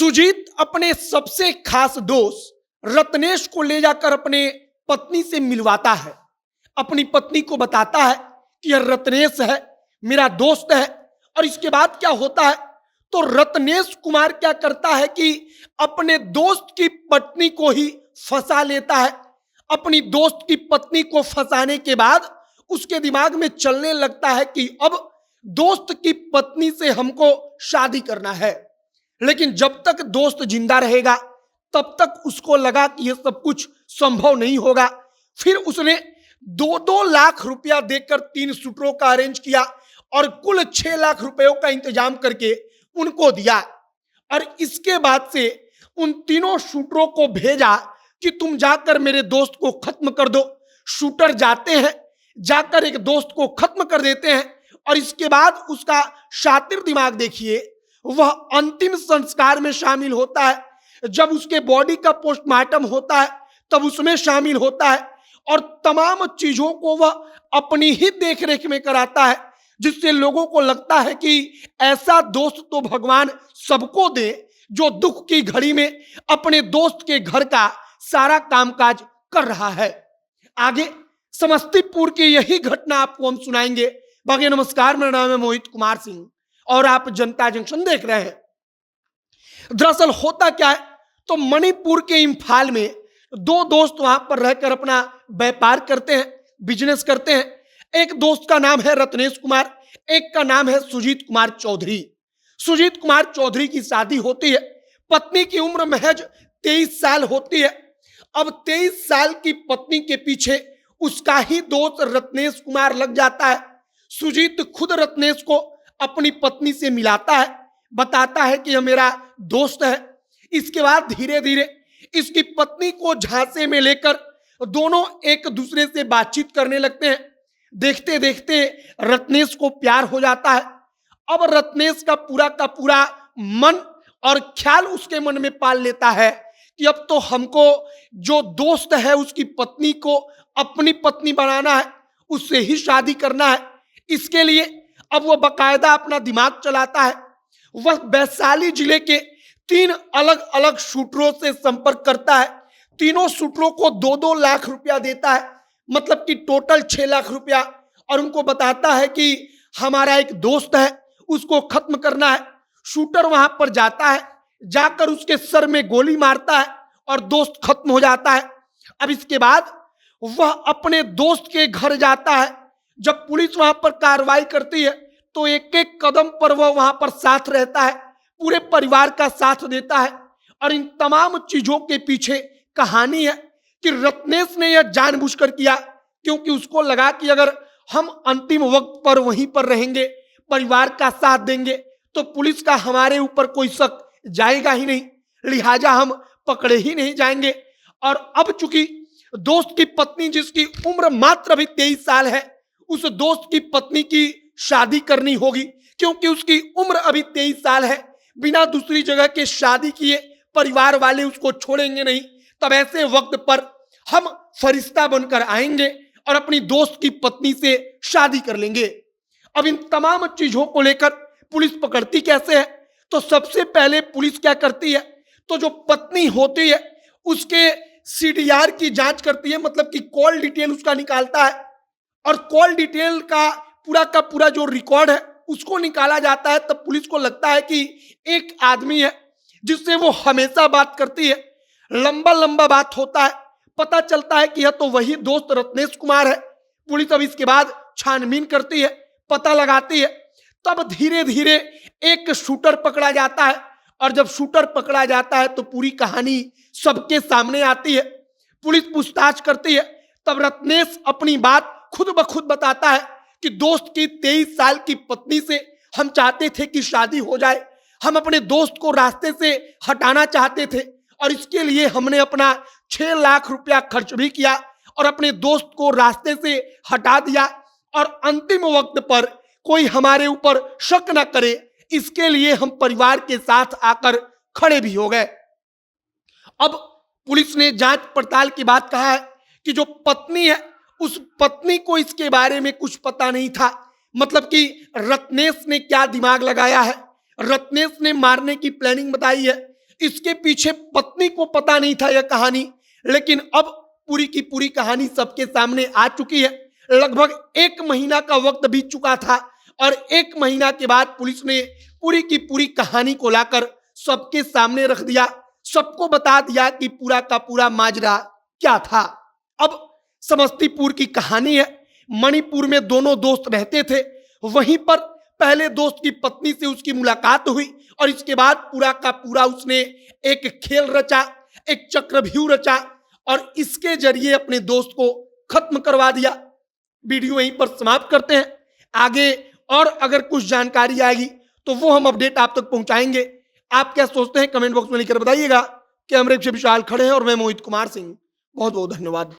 सुजीत अपने सबसे खास दोस्त रत्नेश को ले जाकर अपने पत्नी से मिलवाता है। अपनी पत्नी को बताता है कि यह रत्नेश है, मेरा दोस्त है। और इसके बाद क्या होता है, तो रत्नेश कुमार क्या करता है कि अपने दोस्त की पत्नी को ही फंसा लेता है। अपनी दोस्त की पत्नी को फंसाने के बाद उसके दिमाग में चलने लगता है कि अब दोस्त की पत्नी से हमको शादी करना है। लेकिन जब तक दोस्त जिंदा रहेगा तब तक उसको लगा कि यह सब कुछ संभव नहीं होगा। फिर उसने 2-2 लाख रुपया देकर 3 शूटरों का अरेंज किया और कुल 6 लाख रुपयों का इंतजाम करके उनको दिया। और इसके बाद से उन तीनों शूटरों को भेजा कि तुम जाकर मेरे दोस्त को खत्म कर दो। शूटर जाते हैं, जाकर एक दोस्त को खत्म कर देते हैं। और इसके बाद उसका शातिर दिमाग देखिए, वह अंतिम संस्कार में शामिल होता है। जब उसके बॉडी का पोस्टमार्टम होता है तब उसमें शामिल होता है और तमाम चीजों को वह अपनी ही देखरेख में कराता है, जिससे लोगों को लगता है कि ऐसा दोस्त तो भगवान सबको दे जो दुख की घड़ी में अपने दोस्त के घर का सारा कामकाज कर रहा है। आगे समस्तीपुर की यही घटना आपको हम सुनाएंगे। बाकी नमस्कार, मेरा नाम है मोहित कुमार सिंह और आप जनता जंक्शन देख रहे हैं। दरअसल होता क्या है, तो मणिपुर के इम्फाल में 2 दोस्त वहां पर रहकर अपना व्यापार करते हैं, बिजनेस करते हैं। एक दोस्त का नाम है रत्नेश कुमार, एक का नाम है सुजीत कुमार चौधरी। सुजीत कुमार चौधरी की शादी होती है, पत्नी की उम्र महज 23 साल होती है। अब 23 साल की पत्नी के पीछे उसका ही दोस्त रत्नेश कुमार लग जाता है। सुजीत खुद रत्नेश को अपनी पत्नी से मिलाता है, बताता है कि यह मेरा दोस्त है। इसके बाद धीरे धीरे इसकी पत्नी को झांसे में लेकर दोनों एक दूसरे से बातचीत करने लगते हैं। देखते देखते रत्नेश को प्यार हो जाता है। अब रत्नेश का पूरा मन और ख्याल उसके मन में पाल लेता है कि अब तो हमको जो दोस्त है उसकी पत्नी को अपनी पत्नी बनाना है, उससे ही शादी करना है। इसके लिए अब वह बाकायदा अपना दिमाग चलाता है। वह वैशाली जिले के 3 अलग अलग शूटरों से संपर्क करता है। तीनों शूटरों को 2-2 लाख रुपया देता है, मतलब कि टोटल 6 लाख रुपया। और उनको बताता है कि हमारा एक दोस्त है, उसको खत्म करना है। शूटर वहां पर जाता है, जाकर उसके सर में गोली मारता है और दोस्त खत्म हो जाता है। अब इसके बाद वह अपने दोस्त के घर जाता है। जब पुलिस वहां पर कार्रवाई करती है तो एक एक कदम पर वह वहां पर साथ रहता है, पूरे परिवार का साथ देता है। और इन तमाम चीजों के पीछे कहानी है कि रत्नेश ने यह जानबूझकर किया, क्योंकि उसको लगा कि अगर हम अंतिम वक्त पर वहीं पर रहेंगे, परिवार का साथ देंगे, तो पुलिस का हमारे ऊपर कोई शक जाएगा ही नहीं, लिहाजा हम पकड़े ही नहीं जाएंगे। और अब चूंकि दोस्त की पत्नी, जिसकी उम्र मात्र अभी 23 साल है, उस दोस्त की पत्नी की शादी करनी होगी, क्योंकि उसकी उम्र अभी 23 साल है। बिना दूसरी जगह के शादी किए परिवार वाले उसको छोड़ेंगे नहीं। तब ऐसे वक्त पर हम फरिश्ता बनकर आएंगे और अपनी दोस्त की पत्नी से शादी कर लेंगे। अब इन तमाम चीजों को लेकर पुलिस पकड़ती कैसे है, तो सबसे पहले पुलिस क्या करती है, तो जो पत्नी होती है उसके CDR की जांच करती है, मतलब कि कॉल डिटेल उसका निकालता है। और कॉल डिटेल का पूरा जो रिकॉर्ड है उसको निकाला जाता है। तब पुलिस को लगता है कि एक आदमी है जिससे वो हमेशा बात करती है, लंबा बात होता है। पता चलता है कि यह तो वही दोस्त रत्नेश कुमार है। पुलिस अब इसके बाद छानबीन करती है, पता लगाती है। तब धीरे धीरे एक शूटर पकड़ा जाता है। और जब शूटर पकड़ा जाता है तो पूरी कहानी सबके सामने आती है। पुलिस पूछताछ करती है। तब रत्नेश अपनी बात खुद ब खुद बताता है कि दोस्त की 23 साल की पत्नी से हम चाहते थे कि शादी हो जाए। हम अपने दोस्त को रास्ते से हटाना चाहते थे और इसके लिए हमने अपना 6 लाख रुपया खर्च भी किया और अपने दोस्त को रास्ते से हटा दिया। और अंतिम वक्त पर कोई हमारे ऊपर शक न करे, इसके लिए हम परिवार के साथ आकर खड़े भी हो गए। अब पुलिस ने जांच पड़ताल की बात कहा है कि जो पत्नी है उस पत्नी को इसके बारे में कुछ पता नहीं था, मतलब कि रत्नेश ने क्या दिमाग लगाया है, रत्नेश ने मारने की प्लानिंग बताई है, इसके पीछे पत्नी को पता नहीं था यह कहानी, लेकिन अब पूरी की पूरी कहानी सबके सामने आ चुकी है। लगभग 1 महीना का वक्त बीत चुका था और 1 महीना के बाद पुलिस ने पूरी की पूरी कहानी को लाकर सबके सामने रख दिया, सबको बता दिया कि पूरा का पूरा माजरा क्या था। अब समस्तीपुर की कहानी है। मणिपुर में दोनों दोस्त रहते थे। वहीं पर पहले दोस्त की पत्नी से उसकी मुलाकात हुई और इसके बाद पूरा का पूरा उसने एक खेल रचा, एक चक्रव्यूह रचा और इसके जरिए अपने दोस्त को खत्म करवा दिया। वीडियो यहीं पर समाप्त करते हैं। आगे और अगर कुछ जानकारी आएगी तो वो हम अपडेट आप तक पहुंचाएंगे। आप क्या सोचते हैं कमेंट बॉक्स में लिखकर बताइएगा। कैमरे से विशाल खड़े हैं और मैं मोहित कुमार सिंह। बहुत बहुत धन्यवाद।